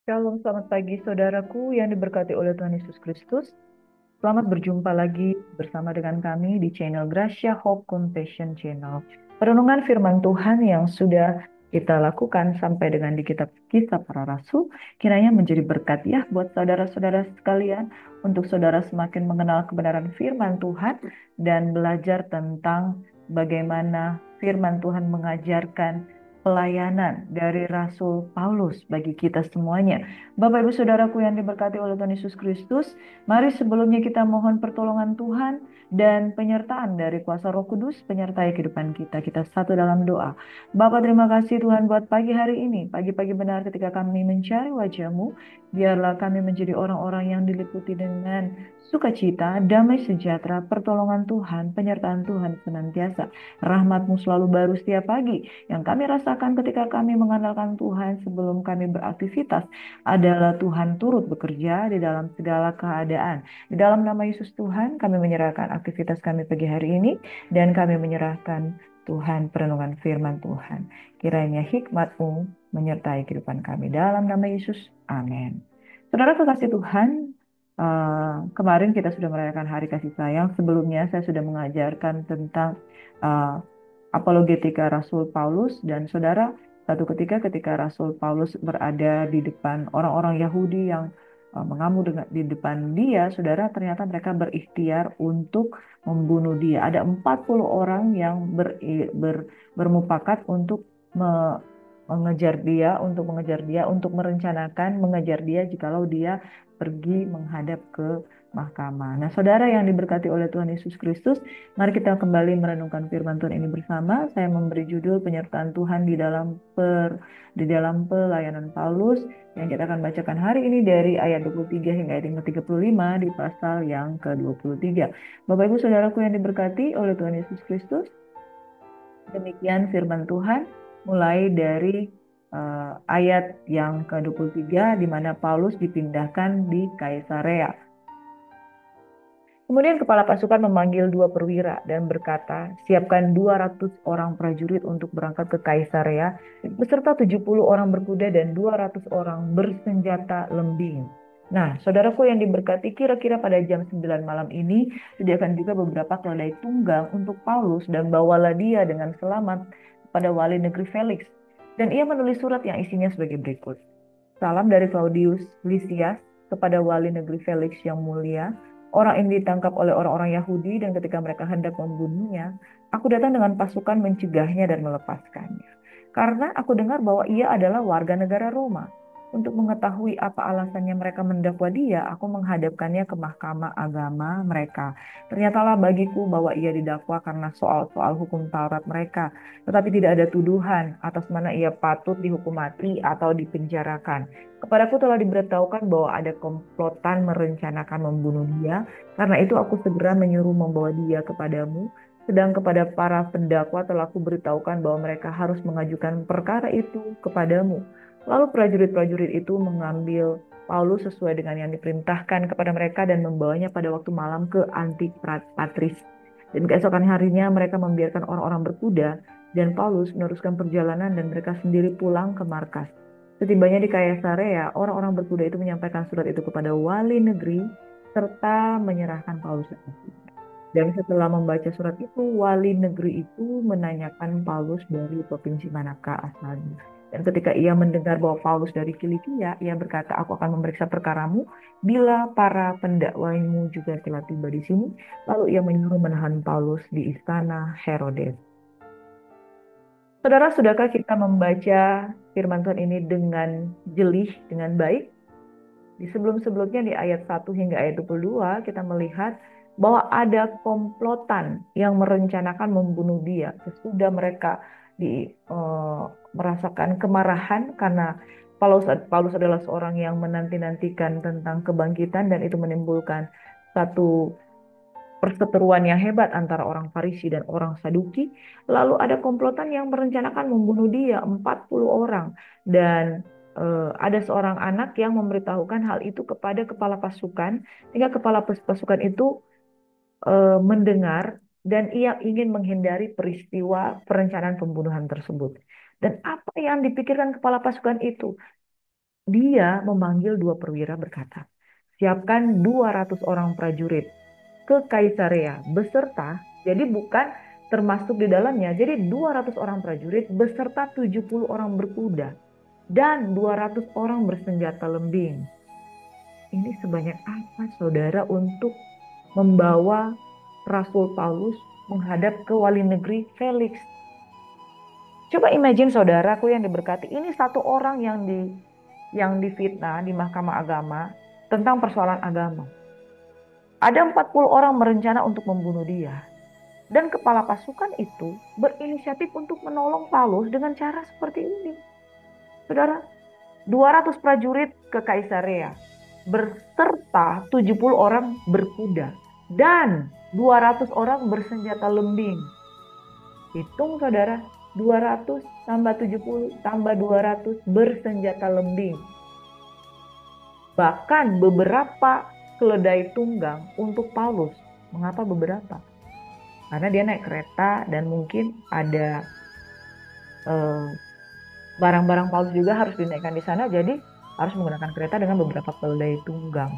Shalom, selamat pagi saudaraku yang diberkati oleh Tuhan Yesus Kristus. Selamat berjumpa lagi bersama dengan kami di channel Gracia Hope Compassion Channel. Perenungan firman Tuhan yang sudah kita lakukan sampai dengan di kitab Kisah Para Rasul, kiranya menjadi berkat ya buat saudara-saudara sekalian, untuk saudara semakin mengenal kebenaran firman Tuhan dan belajar tentang bagaimana firman Tuhan mengajarkan pelayanan dari Rasul Paulus bagi kita semuanya. Bapak Ibu Saudaraku yang diberkati oleh Tuhan Yesus Kristus, mari sebelumnya kita mohon pertolongan Tuhan dan penyertaan dari kuasa Roh Kudus penyertai kehidupan kita. Kita satu dalam doa. Bapa, terima kasih Tuhan buat pagi hari ini. Pagi-pagi benar ketika kami mencari wajah-Mu, biarlah kami menjadi orang-orang yang diliputi dengan sukacita, damai sejahtera, pertolongan Tuhan, penyertaan Tuhan senantiasa. Rahmat-Mu selalu baru setiap pagi. Yang kami rasakan ketika kami mengandalkan Tuhan sebelum kami beraktivitas adalah Tuhan turut bekerja di dalam segala keadaan. Di dalam nama Yesus Tuhan, kami menyerahkan aktivitas kami pagi hari ini dan kami menyerahkan Tuhan perenungan firman Tuhan. Kiranya hikmat-Mu menyertai kehidupan kami. Dalam nama Yesus, amin. Saudara kekasih Tuhan, kemarin kita sudah merayakan Hari Kasih Sayang. Sebelumnya saya sudah mengajarkan tentang eh, apologetika Rasul Paulus, dan saudara, satu ketika Rasul Paulus berada di depan orang-orang Yahudi yang mengamuk di depan dia, saudara, ternyata mereka berikhtiar untuk membunuh dia. Ada 40 orang yang bermufakat untuk mengejar dia, untuk merencanakan mengejar dia jikalau dia pergi menghadap ke mahkamah. Nah, saudara yang diberkati oleh Tuhan Yesus Kristus, mari kita kembali merenungkan firman Tuhan ini bersama. Saya memberi judul penyertaan Tuhan di dalam pelayanan Paulus, yang kita akan bacakan hari ini dari ayat 23 hingga ayat yang ke-35 di pasal yang ke-23. Bapak Ibu Saudaraku yang diberkati oleh Tuhan Yesus Kristus, demikian firman Tuhan mulai dari ayat yang ke-23 di mana Paulus dipindahkan di Kaisarea. Kemudian kepala pasukan memanggil dua perwira dan berkata, siapkan 200 orang prajurit untuk berangkat ke Kaisarea, beserta 70 orang berkuda dan 200 orang bersenjata lembing. Nah, saudaraku yang diberkati, kira-kira pada jam 9 malam ini, sediakan juga beberapa keledai tunggang untuk Paulus dan bawalah dia dengan selamat pada wali negeri Felix. Dan ia menulis surat yang isinya sebagai berikut. Salam dari Claudius Lysias kepada wali negeri Felix yang mulia. Orang ini ditangkap oleh orang-orang Yahudi dan ketika mereka hendak membunuhnya, aku datang dengan pasukan mencegahnya dan melepaskannya. Karena aku dengar bahwa ia adalah warga negara Roma. Untuk mengetahui apa alasannya mereka mendakwa dia, aku menghadapkannya ke mahkamah agama mereka. Ternyatalah bagiku bahwa ia didakwa karena soal-soal hukum Taurat mereka, tetapi tidak ada tuduhan atas mana ia patut dihukum mati atau dipenjarakan. Kepadaku telah diberitahukan bahwa ada komplotan merencanakan membunuh dia. Karena itu aku segera menyuruh membawa dia kepadamu. Sedang kepada para pendakwa telah aku beritahukan bahwa mereka harus mengajukan perkara itu kepadamu. Lalu prajurit-prajurit itu mengambil Paulus sesuai dengan yang diperintahkan kepada mereka dan membawanya pada waktu malam ke Antipatris. Dan keesokan harinya mereka membiarkan orang-orang berkuda dan Paulus meneruskan perjalanan dan mereka sendiri pulang ke markas. Setibanya di Kaisarea, orang-orang berkuda itu menyampaikan surat itu kepada wali negeri serta menyerahkan Paulus. Dan setelah membaca surat itu, wali negeri itu menanyakan Paulus dari provinsi manakah asalnya. Dan ketika ia mendengar bahwa Paulus dari Kilikia, ia berkata, aku akan memeriksa perkaramu bila para pendakwamu juga telah tiba di sini. Lalu ia menyuruh menahan Paulus di istana Herodes. Saudara, sudahkah kita membaca firman Tuhan ini dengan jeli, dengan baik? Di sebelum-sebelumnya di ayat 1 hingga ayat 22 kita melihat bahwa ada komplotan yang merencanakan membunuh dia. Sesudah mereka merasakan kemarahan karena Paulus adalah seorang yang menanti-nantikan tentang kebangkitan, dan itu menimbulkan satu perseteruan yang hebat antara orang Farisi dan orang Saduki. Lalu ada komplotan yang merencanakan membunuh dia, 40 orang. Dan ada seorang anak yang memberitahukan hal itu kepada kepala pasukan, sehingga kepala pasukan itu mendengar dan ia ingin menghindari peristiwa perencanaan pembunuhan tersebut. Dan apa yang dipikirkan kepala pasukan itu? dia memanggil dua perwira berkata, siapkan 200 orang prajurit ke Kaisarea beserta, jadi bukan termasuk di dalamnya, jadi 200 orang prajurit beserta 70 orang berkuda dan 200 orang bersenjata lembing. Ini sebanyak apa saudara untuk membawa Rasul Paulus menghadap ke wali negeri Felix? Coba imagine saudaraku yang diberkati, ini satu orang yang difitnah di mahkamah agama tentang persoalan agama. Ada 40 orang merencana untuk membunuh dia. Dan kepala pasukan itu berinisiatif untuk menolong Paulus dengan cara seperti ini. Saudara, 200 prajurit ke Kaisarea berserta 70 orang berkuda dan 200 orang bersenjata lembing. Hitung saudara, 200 tambah 70 tambah 200 bersenjata lembing. Bahkan beberapa keledai tunggang untuk Paulus. Mengapa beberapa? Karena dia naik kereta dan mungkin ada barang-barang Paulus juga harus dinaikkan di sana, jadi harus menggunakan kereta dengan beberapa keledai tunggang.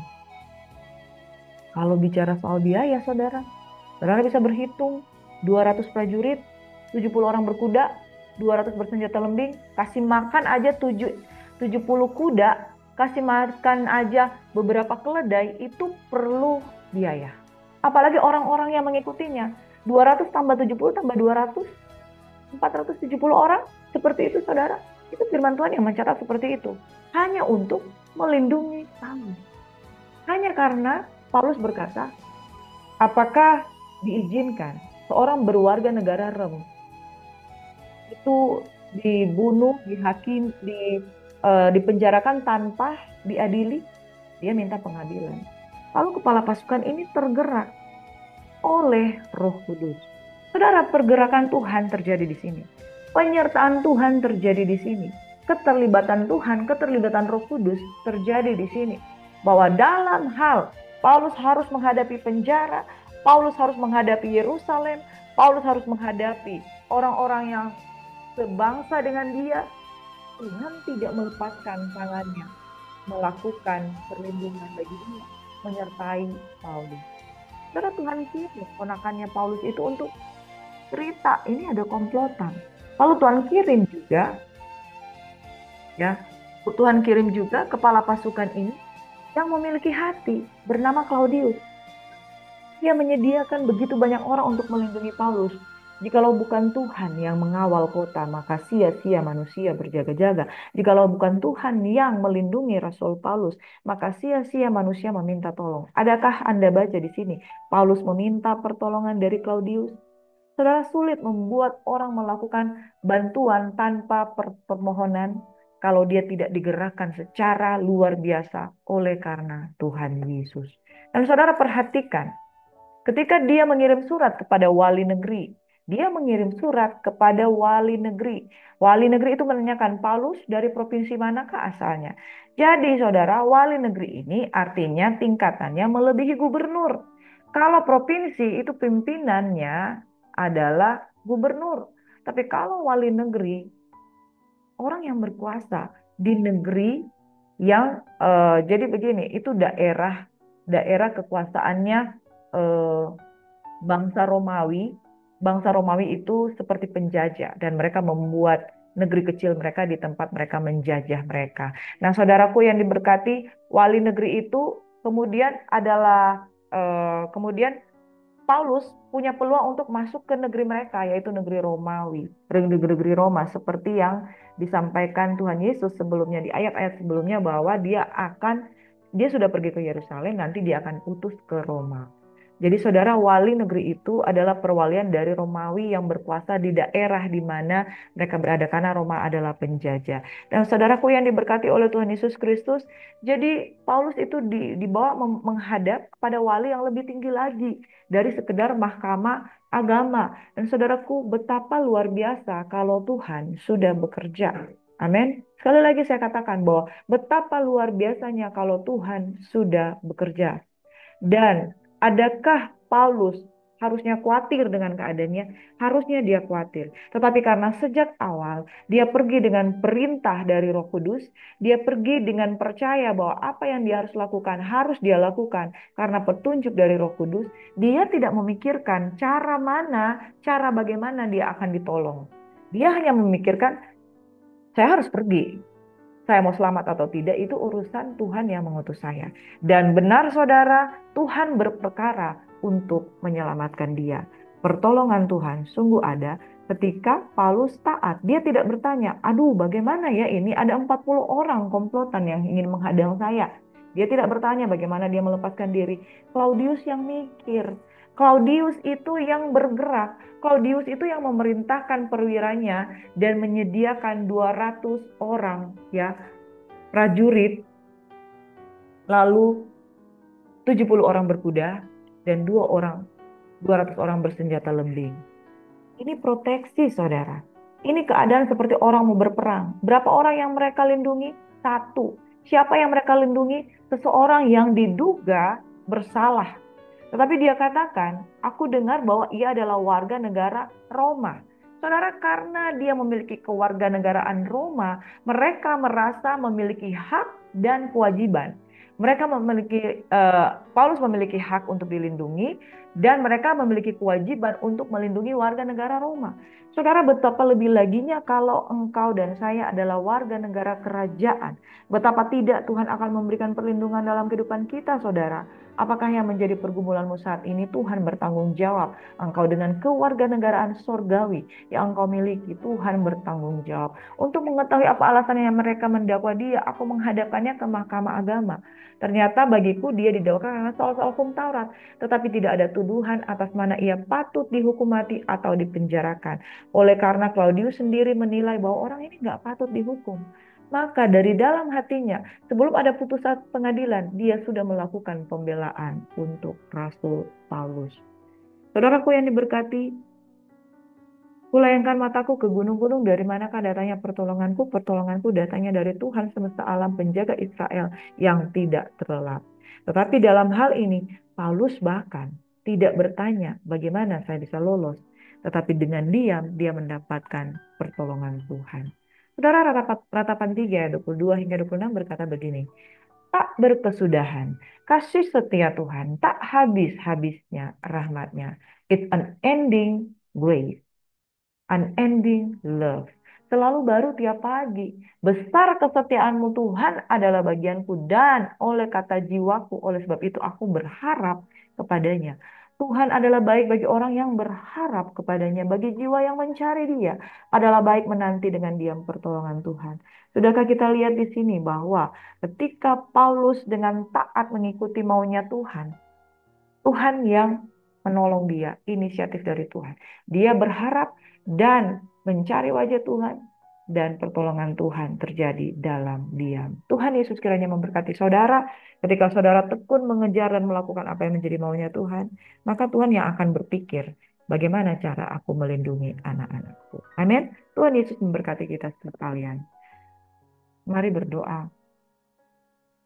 Kalau bicara soal biaya, saudara bisa berhitung 200 prajurit, 70 orang berkuda, 200 bersenjata lembing, kasih makan aja 70 kuda, kasih makan aja beberapa keledai, itu perlu biaya. Apalagi orang-orang yang mengikutinya. 200 tambah 70 tambah 200, 470 orang, seperti itu saudara. Itu firman Tuhan yang mencatat seperti itu. Hanya untuk melindungi Paulus. Hanya karena Paulus berkata, apakah diizinkan seorang berwarga negara Rom itu dibunuh, dihakim, dipenjarakan tanpa diadili? Dia minta pengadilan. Lalu kepala pasukan ini tergerak oleh Roh Kudus. Saudara, pergerakan Tuhan terjadi di sini. Penyertaan Tuhan terjadi di sini. Keterlibatan Tuhan, keterlibatan Roh Kudus terjadi di sini. Bahwa dalam hal Paulus harus menghadapi penjara, Paulus harus menghadapi Yerusalem, Paulus harus menghadapi orang-orang yang sebangsa dengan dia, Tuhan tidak melepaskan tangannya melakukan perlindungan bagi dia, menyertai Paulus. Karena Tuhan kirim ponakannya Paulus itu untuk cerita, ini ada komplotan. Lalu Tuhan kirim juga, ya, Tuhan kirim juga kepala pasukan ini yang memiliki hati bernama Claudius. Dia menyediakan begitu banyak orang untuk melindungi Paulus. Jikalau bukan Tuhan yang mengawal kota, maka sia-sia manusia berjaga-jaga. Jikalau bukan Tuhan yang melindungi Rasul Paulus, maka sia-sia manusia meminta tolong. Adakah Anda baca di sini? Paulus meminta pertolongan dari Claudius. Saudara, sulit membuat orang melakukan bantuan tanpa permohonan kalau dia tidak digerakkan secara luar biasa oleh karena Tuhan Yesus. Dan saudara perhatikan, ketika dia mengirim surat kepada wali negeri, dia mengirim surat kepada wali negeri. Wali negeri itu menanyakan, Paulus dari provinsi manakah asalnya? Jadi saudara, wali negeri ini artinya tingkatannya melebihi gubernur. Kalau provinsi itu pimpinannya adalah gubernur. Tapi kalau wali negeri, orang yang berkuasa di negeri yang jadi begini, itu daerah kekuasaannya bangsa Romawi. Bangsa Romawi itu seperti penjajah dan mereka membuat negeri kecil mereka di tempat mereka menjajah mereka. Nah, saudaraku yang diberkati, wali negeri itu kemudian Paulus punya peluang untuk masuk ke negeri mereka, yaitu negeri Romawi, negeri Roma, seperti yang disampaikan Tuhan Yesus sebelumnya di ayat-ayat sebelumnya, bahwa dia sudah pergi ke Yerusalem, nanti dia akan utus ke Roma. Jadi saudara, wali negeri itu adalah perwalian dari Romawi yang berkuasa di daerah di mana mereka berada, karena Roma adalah penjajah. Dan saudaraku yang diberkati oleh Tuhan Yesus Kristus, jadi Paulus itu dibawa menghadap kepada wali yang lebih tinggi lagi dari sekedar mahkamah agama. Dan saudaraku, betapa luar biasa kalau Tuhan sudah bekerja. Amin. Sekali lagi saya katakan bahwa betapa luar biasanya kalau Tuhan sudah bekerja. Dan adakah Paulus harusnya khawatir dengan keadaannya, harusnya dia khawatir. Tetapi karena sejak awal dia pergi dengan perintah dari Roh Kudus, dia pergi dengan percaya bahwa apa yang dia harus lakukan, harus dia lakukan karena petunjuk dari Roh Kudus. Dia tidak memikirkan cara bagaimana dia akan ditolong. Dia hanya memikirkan, saya harus pergi. Saya mau selamat atau tidak, itu urusan Tuhan yang mengutus saya. Dan benar saudara, Tuhan berperkara untuk menyelamatkan dia. Pertolongan Tuhan sungguh ada ketika Paulus taat. Dia tidak bertanya, aduh bagaimana ya ini, ada 40 orang komplotan yang ingin menghadang saya. Dia tidak bertanya bagaimana dia melepaskan diri. Claudius yang mikir. Claudius itu yang bergerak. Claudius itu yang memerintahkan perwiranya dan menyediakan 200 orang ya prajurit, lalu 70 orang berkuda dan 200 orang bersenjata lembing. Ini proteksi saudara. Ini keadaan seperti orang mau berperang. Berapa orang yang mereka lindungi? Satu. Siapa yang mereka lindungi? Seseorang yang diduga bersalah. Tetapi dia katakan, aku dengar bahwa ia adalah warga negara Roma. Saudara, karena dia memiliki kewarganegaraan Roma, mereka merasa memiliki hak dan kewajiban. Mereka memiliki, Paulus memiliki hak untuk dilindungi, dan mereka memiliki kewajiban untuk melindungi warga negara Roma. Saudara, betapa lebih laginya kalau engkau dan saya adalah warga negara kerajaan. Betapa tidak Tuhan akan memberikan perlindungan dalam kehidupan kita, saudara. Apakah yang menjadi pergumulanmu saat ini? Tuhan bertanggung jawab. Engkau dengan kewarganegaraan sorgawi yang engkau miliki, Tuhan bertanggung jawab. Untuk mengetahui apa alasannya mereka mendakwa dia, aku menghadapkannya ke mahkamah agama. Ternyata bagiku dia didakwakan karena soal-soal hukum Taurat. Tetapi tidak ada tuduhan atas mana ia patut dihukum mati atau dipenjarakan. Oleh karena Claudius sendiri menilai bahwa orang ini nggak patut dihukum. Maka dari dalam hatinya, sebelum ada putusan pengadilan, dia sudah melakukan pembelaan untuk Rasul Paulus. Saudaraku yang diberkati, kulayangkan mataku ke gunung-gunung, dari manakah datangnya pertolonganku? Pertolonganku datangnya dari Tuhan semesta alam, penjaga Israel yang tidak terlelap. Tetapi dalam hal ini, Paulus bahkan tidak bertanya bagaimana saya bisa lolos. Tetapi dengan diam, dia mendapatkan pertolongan Tuhan. Saudara, ratapan 3 ayat 22 hingga 26 berkata begini. Tak berkesudahan, kasih setia Tuhan tak habis-habisnya rahmatnya. It's unending grace, unending love. Selalu baru tiap pagi. Besar kesetiaanmu Tuhan adalah bagianku, dan oleh kata jiwaku, oleh sebab itu aku berharap kepadanya. Tuhan adalah baik bagi orang yang berharap kepadanya, bagi jiwa yang mencari dia. Adalah baik menanti dengan diam pertolongan Tuhan. Sudahkah kita lihat di sini bahwa ketika Paulus dengan taat mengikuti maunya Tuhan, Tuhan yang menolong dia, inisiatif dari Tuhan. Dia berharap dan mencari wajah Tuhan, dan pertolongan Tuhan terjadi dalam diam. Tuhan Yesus kiranya memberkati saudara. Ketika saudara tekun mengejar dan melakukan apa yang menjadi maunya Tuhan, maka Tuhan yang akan berpikir, bagaimana cara aku melindungi anak-anakku. Amin. Tuhan Yesus memberkati kita sekalian. Mari berdoa.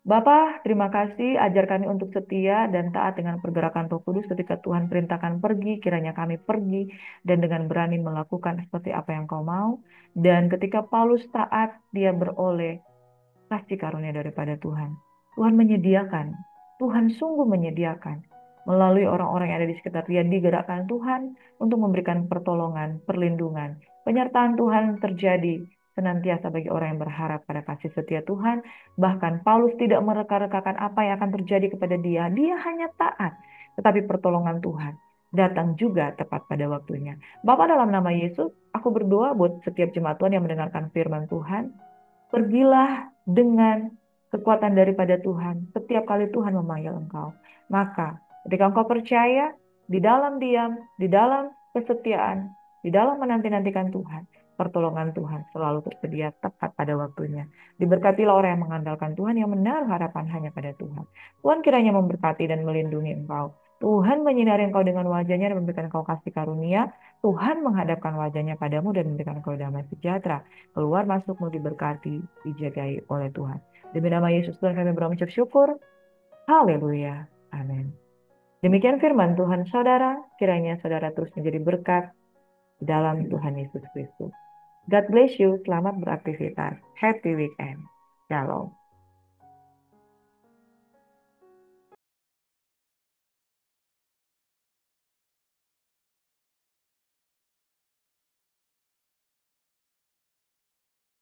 Bapa, terima kasih, ajar kami untuk setia dan taat dengan pergerakan Roh Kudus. Ketika Tuhan perintahkan pergi, kiranya kami pergi dan dengan berani melakukan seperti apa yang Kau mau. Dan ketika Paulus taat, dia beroleh kasih karunia daripada Tuhan. Tuhan menyediakan, Tuhan sungguh menyediakan melalui orang-orang yang ada di sekitar dia, digerakkan Tuhan untuk memberikan pertolongan, perlindungan. Penyertaan Tuhan terjadi senantiasa bagi orang yang berharap pada kasih setia Tuhan. Bahkan Paulus tidak mereka-rekakan apa yang akan terjadi kepada dia. Dia hanya taat. Tetapi pertolongan Tuhan datang juga tepat pada waktunya. Bapa, dalam nama Yesus, aku berdoa buat setiap jemaat Tuhan yang mendengarkan firman Tuhan. Pergilah dengan kekuatan daripada Tuhan. Setiap kali Tuhan memanggil engkau, maka ketika engkau percaya, di dalam diam, di dalam kesetiaan, di dalam menanti-nantikan Tuhan, pertolongan Tuhan selalu tersedia tepat pada waktunya. Diberkatilah orang yang mengandalkan Tuhan, yang menaruh harapan hanya pada Tuhan. Tuhan kiranya memberkati dan melindungi engkau. Tuhan menyinari engkau dengan wajahnya dan memberikan engkau kasih karunia. Tuhan menghadapkan wajahnya padamu dan memberikan engkau damai sejahtera. Keluar masukmu diberkati, dijagai oleh Tuhan. Demi nama Yesus Tuhan kami berucap syukur. Haleluya. Amin. Demikian firman Tuhan saudara, kiranya saudara terus menjadi berkat dalam Tuhan Yesus Kristus. God bless you, selamat beraktivitas. Happy weekend. Shalom.